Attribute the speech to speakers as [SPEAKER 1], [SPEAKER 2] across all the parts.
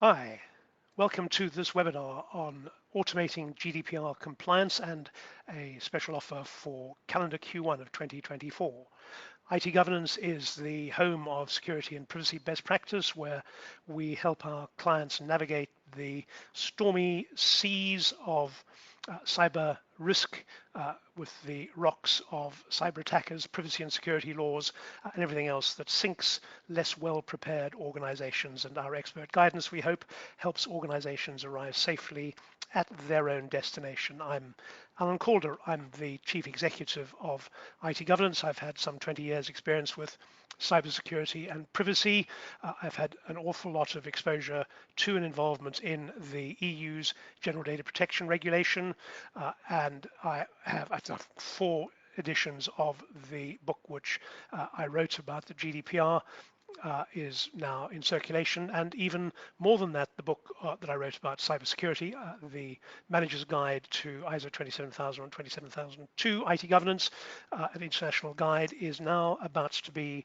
[SPEAKER 1] Hi, welcome to this webinar on automating GDPR compliance and a special offer for calendar Q1 of 2024. IT governance is the home of security and privacy best practice, where we help our clients navigate the stormy seas of cyber risk with the rocks of cyber attackers, privacy and security laws, and everything else that sinks less well-prepared organizations. And our expert guidance, we hope, helps organizations arrive safely at their own destination. I'm Alan Calder. I'm the Chief Executive of IT Governance. I've had some 20 years experience with cybersecurity and privacy. I've had an awful lot of exposure to and involvement in the EU's General Data Protection Regulation, and I've done 4 editions of the book which I wrote about the GDPR. Is now in circulation, and even more than that, the book that I wrote about cybersecurity, the Manager's Guide to ISO 27000 and 27002 IT Governance, an international guide, is now about to be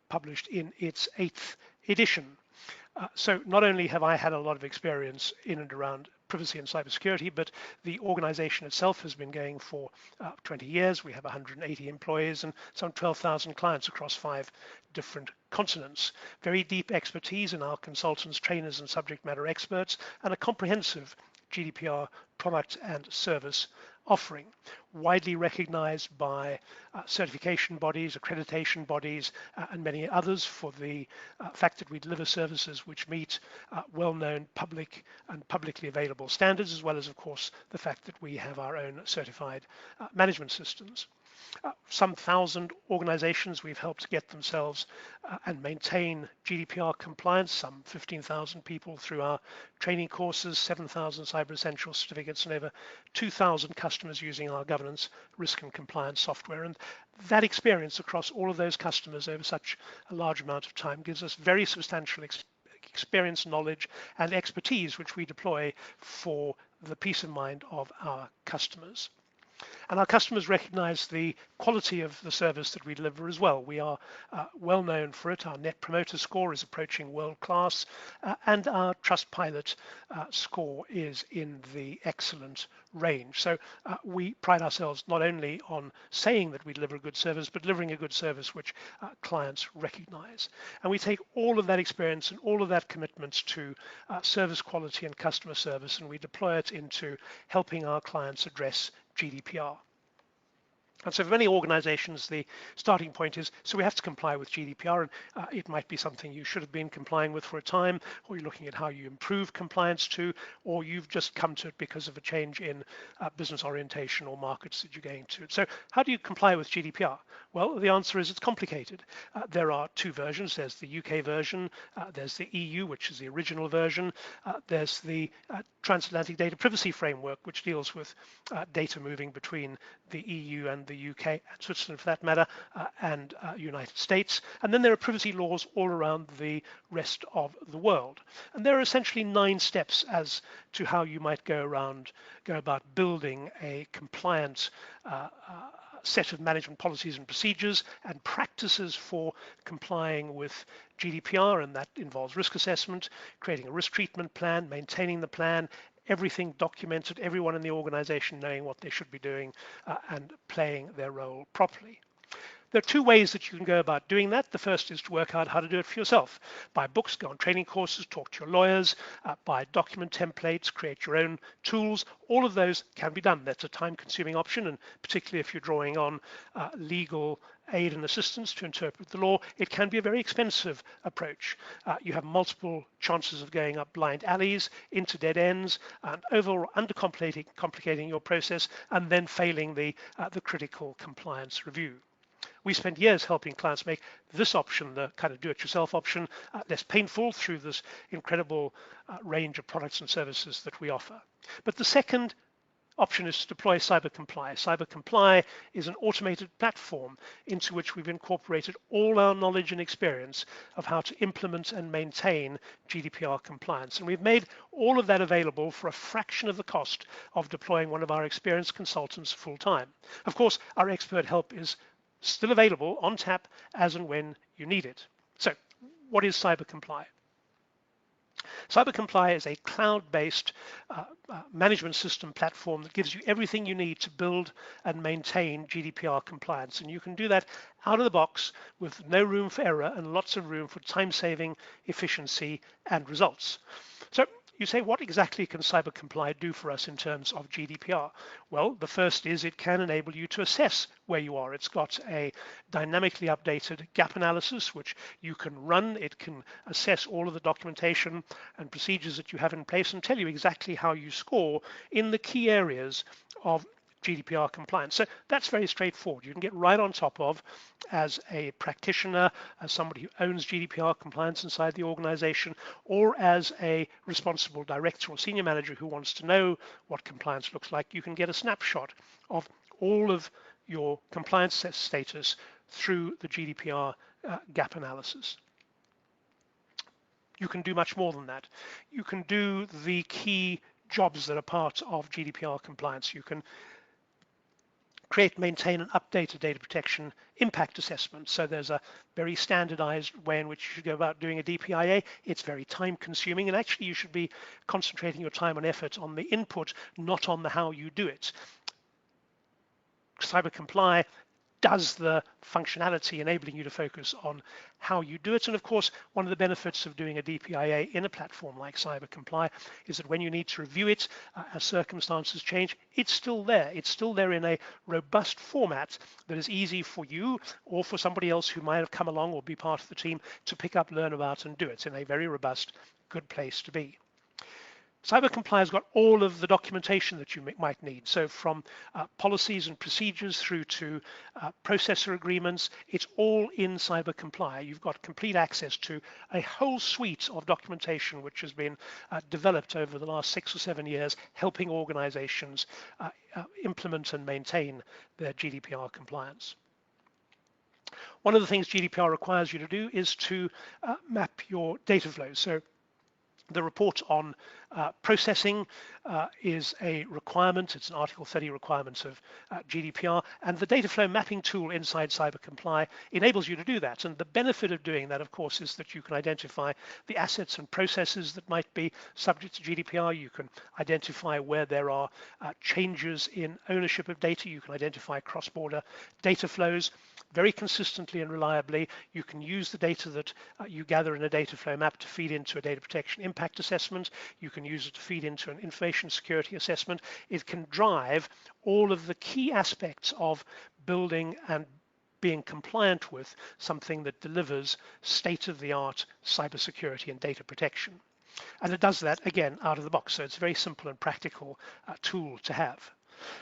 [SPEAKER 1] published in its 8th edition. So not only have I had a lot of experience in and around privacy and cybersecurity, but the organization itself has been going for 20 years. We have 180 employees and some 12,000 clients across 5 different continents. Very deep expertise in our consultants, trainers, and subject matter experts, and a comprehensive GDPR product and service offering, widely recognized by certification bodies, accreditation bodies, and many others for the fact that we deliver services which meet well-known public and publicly available standards, as well as, of course, the fact that we have our own certified management systems. Some 1,000 organizations we've helped get themselves and maintain GDPR compliance, some 15,000 people through our training courses, 7,000 Cyber Essentials certificates, and over 2,000 customers using our governance, risk, and compliance software. And that experience across all of those customers over such a large amount of time gives us very substantial experience, knowledge, and expertise, which we deploy for the peace of mind of our customers. And our customers recognize the quality of the service that we deliver as well. We are well known for it. Our Net Promoter Score is approaching world class, and our Trustpilot score is in the excellent range. So we pride ourselves not only on saying that we deliver a good service, but delivering a good service which clients recognize. And we take all of that experience and all of that commitment to service quality and customer service, and we deploy it into helping our clients address GDPR. And so for many organizations, the starting point is, so we have to comply with GDPR, and it might be something you should have been complying with for a time, or you're looking at how you improve compliance to, or you've just come to it because of a change in business orientation or markets that you're going to. So how do you comply with GDPR? Well, the answer is it's complicated. There are 2 versions. There's the UK version, there's the EU, which is the original version, there's the Transatlantic Data Privacy Framework, which deals with data moving between the EU and the UK, and Switzerland for that matter, and United States. And then there are privacy laws all around the rest of the world. And there are essentially 9 steps as to how you might go about building a compliant set of management policies and procedures and practices for complying with GDPR, and that involves risk assessment, creating a risk treatment plan, maintaining the plan, everything documented, everyone in the organization knowing what they should be doing and playing their role properly. There are 2 ways that you can go about doing that. The first is to work out how to do it for yourself. Buy books, go on training courses, talk to your lawyers, buy document templates, create your own tools. All of those can be done. That's a time-consuming option, and particularly if you're drawing on legal aid and assistance to interpret the law, it can be a very expensive approach. You have multiple chances of going up blind alleys, into dead ends, and overall undercomplicating your process, and then failing the critical compliance review. We spent years helping clients make this option, the kind of do-it-yourself option, less painful through this incredible range of products and services that we offer. But the second option is to deploy CyberComply. CyberComply is an automated platform into which we've incorporated all our knowledge and experience of how to implement and maintain GDPR compliance. And we've made all of that available for a fraction of the cost of deploying one of our experienced consultants full time. Of course, our expert help is still available on tap as and when you need it. So what is CyberComply? CyberComply is a cloud-based management system platform that gives you everything you need to build and maintain GDPR compliance. And you can do that out of the box with no room for error and lots of room for time saving, efficiency, and results. So you say, what exactly can CyberComply do for us in terms of GDPR? Well, the first is it can enable you to assess where you are. It's got a dynamically updated gap analysis, which you can run. It can assess all of the documentation and procedures that you have in place and tell you exactly how you score in the key areas of GDPR compliance. So that's very straightforward. You can get right on top of, as a practitioner, as somebody who owns GDPR compliance inside the organization, or as a responsible director or senior manager who wants to know what compliance looks like. You can get a snapshot of all of your compliance status through the GDPR gap analysis. You can do much more than that. You can do the key jobs that are part of GDPR compliance. You can create, maintain, and update a data protection impact assessment. So there's a very standardized way in which you should go about doing a DPIA. It's very time consuming, and actually you should be concentrating your time and effort on the input, not on the how you do it. CyberComply does the functionality, enabling you to focus on how you do it. And of course, one of the benefits of doing a DPIA in a platform like CyberComply is that when you need to review it, as circumstances change, it's still there. It's still there in a robust format that is easy for you or for somebody else who might have come along or be part of the team to pick up, learn about, and do it in a very robust, good place to be. CyberComply has got all of the documentation that you might need. So from policies and procedures through to processor agreements, it's all in CyberComply. You've got complete access to a whole suite of documentation which has been developed over the last 6 or 7 years, helping organizations implement and maintain their GDPR compliance. One of the things GDPR requires you to do is to map your data flows. So the report on processing is a requirement. It's an Article 30 requirement of GDPR, and the data flow mapping tool inside CyberComply enables you to do that. And the benefit of doing that, of course, is that you can identify the assets and processes that might be subject to GDPR. You can identify where there are changes in ownership of data. You can identify cross-border data flows very consistently and reliably. You can use the data that you gather in a data flow map to feed into a data protection impact assessment. You can use it to feed into an information security assessment. It can drive all of the key aspects of building and being compliant with something that delivers state-of-the-art cybersecurity and data protection. And it does that, again, out of the box. So it's a very simple and practical tool to have.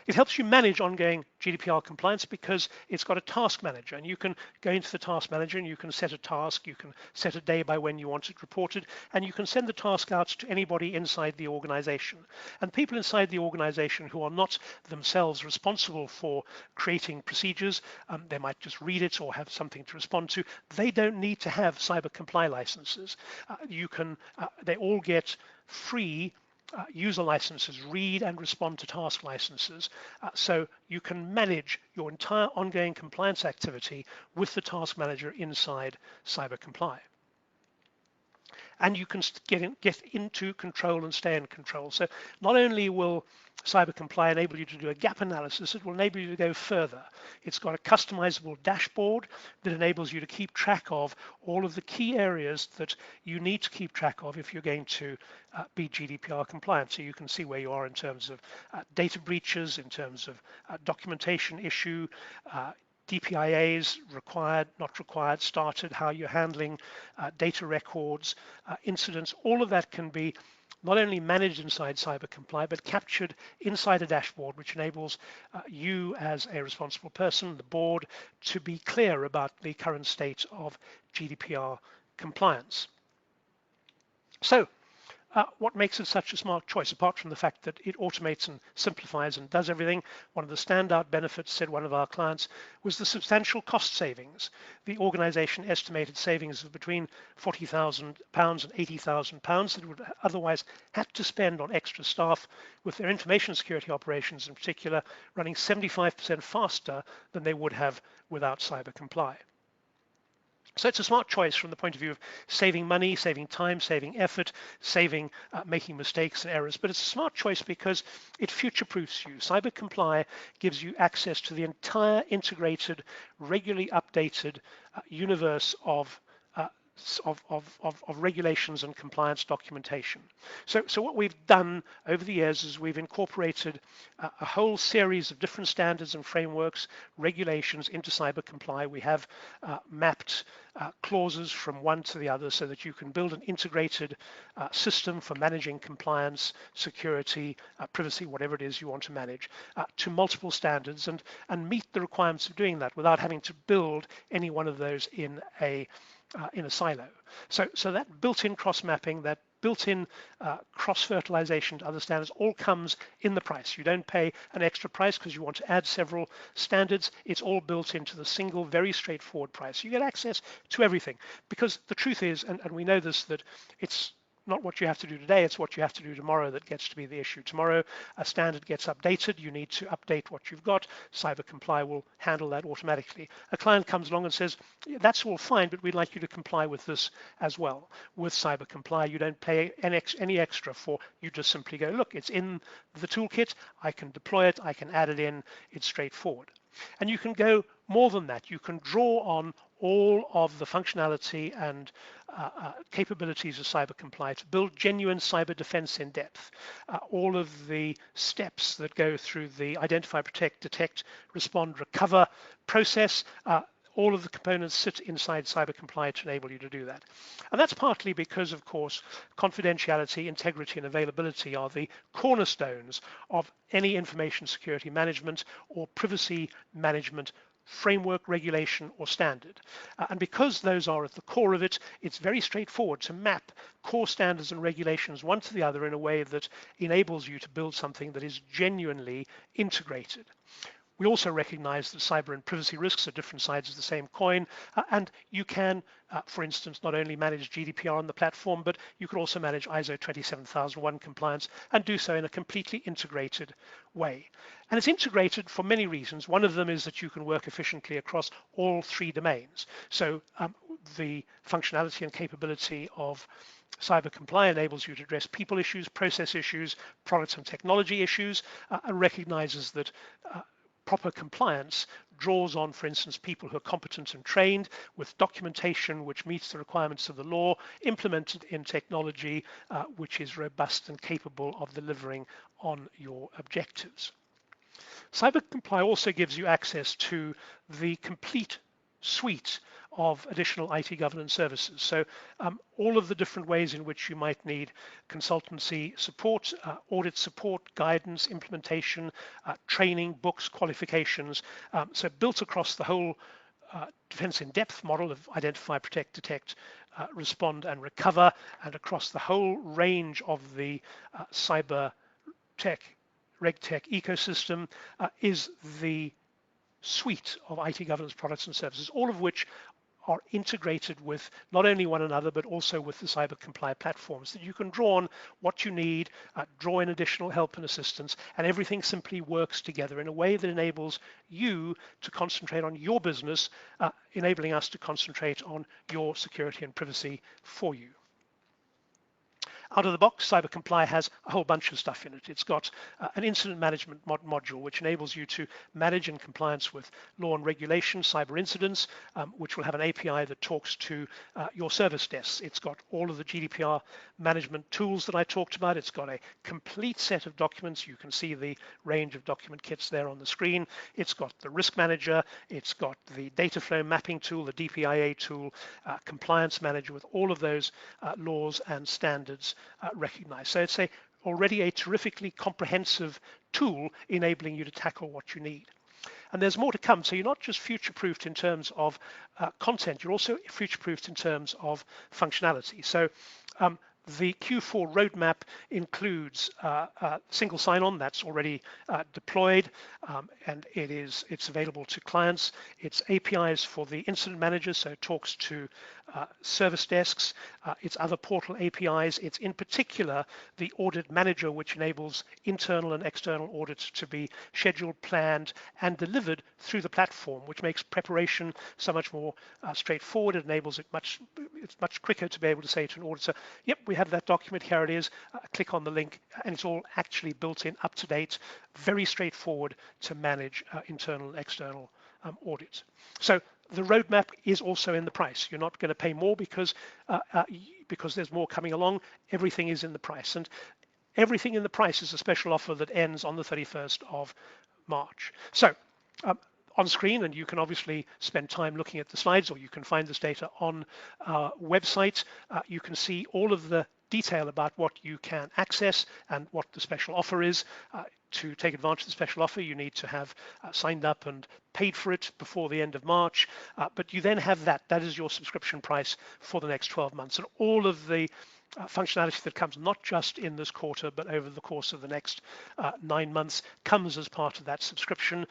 [SPEAKER 1] It helps you manage ongoing GDPR compliance because it's got a task manager, and you can go into the task manager and you can set a task, you can set a day by when you want it reported, and you can send the task out to anybody inside the organization. And people inside the organization who are not themselves responsible for creating procedures, they might just read it or have something to respond to. They don't need to have CyberComply licenses. They all get free user licenses, read and respond to task licenses. So you can manage your entire ongoing compliance activity with the task manager inside CyberComply. And you can get into control and stay in control. So not only will CyberComply enable you to do a gap analysis, it will enable you to go further. It's got a customizable dashboard that enables you to keep track of all of the key areas that you need to keep track of if you're going to be GDPR compliant. So you can see where you are in terms of data breaches, in terms of documentation issue, DPIAs, required, not required, started, how you're handling data records, incidents. All of that can be not only managed inside CyberComply, but captured inside a dashboard, which enables you as a responsible person, the board, to be clear about the current state of GDPR compliance. So, what makes it such a smart choice, apart from the fact that it automates and simplifies and does everything? One of the standout benefits, said one of our clients, was the substantial cost savings. The organization estimated savings of between £40,000 and £80,000 that would otherwise have to spend on extra staff, with their information security operations in particular running 75% faster than they would have without CyberComply. So it's a smart choice from the point of view of saving money, saving time, saving effort, saving making mistakes and errors. But it's a smart choice because it future-proofs you. CyberComply gives you access to the entire integrated, regularly updated universe uh, of regulations and compliance documentation. So what we've done over the years is we've incorporated a whole series of different standards and frameworks, regulations into CyberComply. We have mapped clauses from one to the other so that you can build an integrated system for managing compliance, security, privacy, whatever it is you want to manage, to multiple standards and meet the requirements of doing that without having to build any one of those in a silo. So that built-in cross-mapping, that built-in cross-fertilization to other standards all comes in the price. You don't pay an extra price because you want to add several standards. It's all built into the single, very straightforward price. You get access to everything because the truth is, and we know this, that it's not what you have to do today, it's what you have to do tomorrow that gets to be the issue. Tomorrow, a standard gets updated, you need to update what you've got. CyberComply will handle that automatically. A client comes along and says, that's all fine, but we'd like you to comply with this as well. With CyberComply, you don't pay any extra for, you just simply go, look, it's in the toolkit, I can deploy it, I can add it in, it's straightforward. And you can go more than that. You can draw on all of the functionality and capabilities of CyberComply to build genuine cyber defense in depth. All of the steps that go through the identify, protect, detect, respond, recover process, all of the components sit inside CyberComply to enable you to do that. And that's partly because, of course, confidentiality, integrity, and availability are the cornerstones of any information security management or privacy management framework, regulation, or standard. And because those are at the core of it, it's very straightforward to map core standards and regulations one to the other in a way that enables you to build something that is genuinely integrated. We also recognize that cyber and privacy risks are different sides of the same coin, and you can, for instance, not only manage GDPR on the platform, but you can also manage ISO 27001 compliance and do so in a completely integrated way. And it's integrated for many reasons. One of them is that you can work efficiently across all three domains. So the functionality and capability of CyberComply enables you to address people issues, process issues, products and technology issues, and recognizes that proper compliance draws on, for instance, people who are competent and trained with documentation which meets the requirements of the law, implemented in technology which is robust and capable of delivering on your objectives. CyberComply also gives you access to the complete suite of additional IT governance services. So all of the different ways in which you might need consultancy support, audit support, guidance, implementation, training, books, qualifications. So built across the whole defense in depth model of identify, protect, detect, respond, and recover, and across the whole range of the cyber tech, RegTech ecosystem is the suite of IT governance products and services, all of which are integrated with not only one another, but also with the CyberComply platforms that you can draw on what you need, draw in additional help and assistance, and everything simply works together in a way that enables you to concentrate on your business, enabling us to concentrate on your security and privacy for you. Out of the box, CyberComply has a whole bunch of stuff in it. It's got an incident management module, which enables you to manage in compliance with law and regulation cyber incidents, which will have an API that talks to your service desks. It's got all of the GDPR management tools that I talked about. It's got a complete set of documents. You can see the range of document kits there on the screen. It's got the risk manager. It's got the data flow mapping tool, the DPIA tool, compliance manager with all of those laws and standards recognized. So it's already a terrifically comprehensive tool enabling you to tackle what you need. And there's more to come. So you're not just future-proofed in terms of content, you're also future-proofed in terms of functionality. So The Q4 roadmap includes single sign-on that's already deployed, and it's available to clients. It's APIs for the incident manager, so it talks to service desks. It's other portal APIs. It's in particular the audit manager, which enables internal and external audits to be scheduled, planned, and delivered through the platform, which makes preparation so much more straightforward. It enables it's much quicker to be able to say to an auditor, yep, we have that document, here it is, click on the link, and it's all actually built in, up to date, very straightforward to manage internal and external audits. So the roadmap is also in the price. You're not going to pay more because there's more coming along. Everything is in the price, and everything in the price is a special offer that ends on the 31st of March. So on screen, and you can obviously spend time looking at the slides, or you can find this data on our website. You can see all of the detail about what you can access and what the special offer is. To take advantage of the special offer, you need to have signed up and paid for it before the end of March, but you then have that is your subscription price for the next 12 months, and all of the functionality that comes not just in this quarter but over the course of the next 9 months comes as part of that subscription,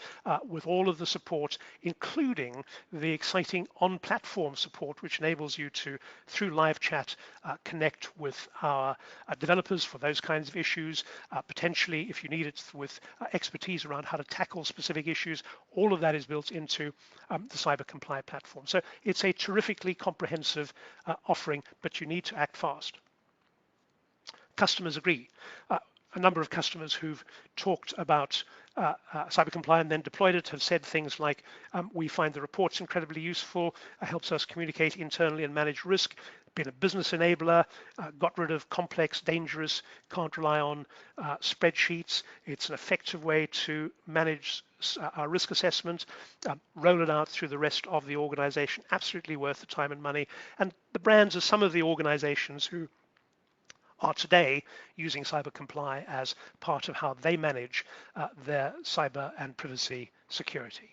[SPEAKER 1] with all of the support, including the exciting on-platform support, which enables you to, through live chat, connect with our developers for those kinds of issues, potentially if you need it with expertise around how to tackle specific issues. All of that is built into the CyberComply platform. So it's a terrifically comprehensive offering, but you need to act fast. Customers agree. A number of customers who've talked about CyberComply and then deployed it have said things like, we find the reports incredibly useful, helps us communicate internally and manage risk, been a business enabler, got rid of complex, dangerous, can't rely on spreadsheets. It's an effective way to manage our risk assessment, roll it out through the rest of the organization, absolutely worth the time and money. And the brands are some of the organizations who are today using CyberComply as part of how they manage their cyber and privacy security.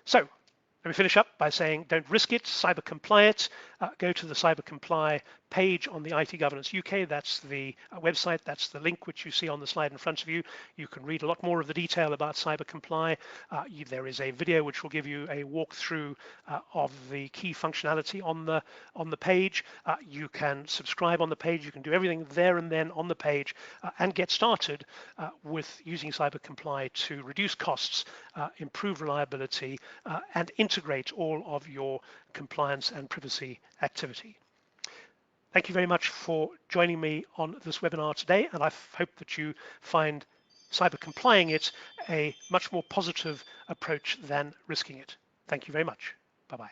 [SPEAKER 1] So let me finish up by saying, don't risk it, CyberComply it. Go to the CyberComply page on the IT Governance UK. That's the website. That's the link which you see on the slide in front of you. You can read a lot more of the detail about CyberComply. There is a video which will give you a walkthrough of the key functionality on the page. You can subscribe on the page. You can do everything there and then on the page and get started with using CyberComply to reduce costs, improve reliability, and integrate all of your compliance and privacy activity. Thank you very much for joining me on this webinar today, and I hope that you find CyberComplying it a much more positive approach than risking it. Thank you very much. Bye-bye.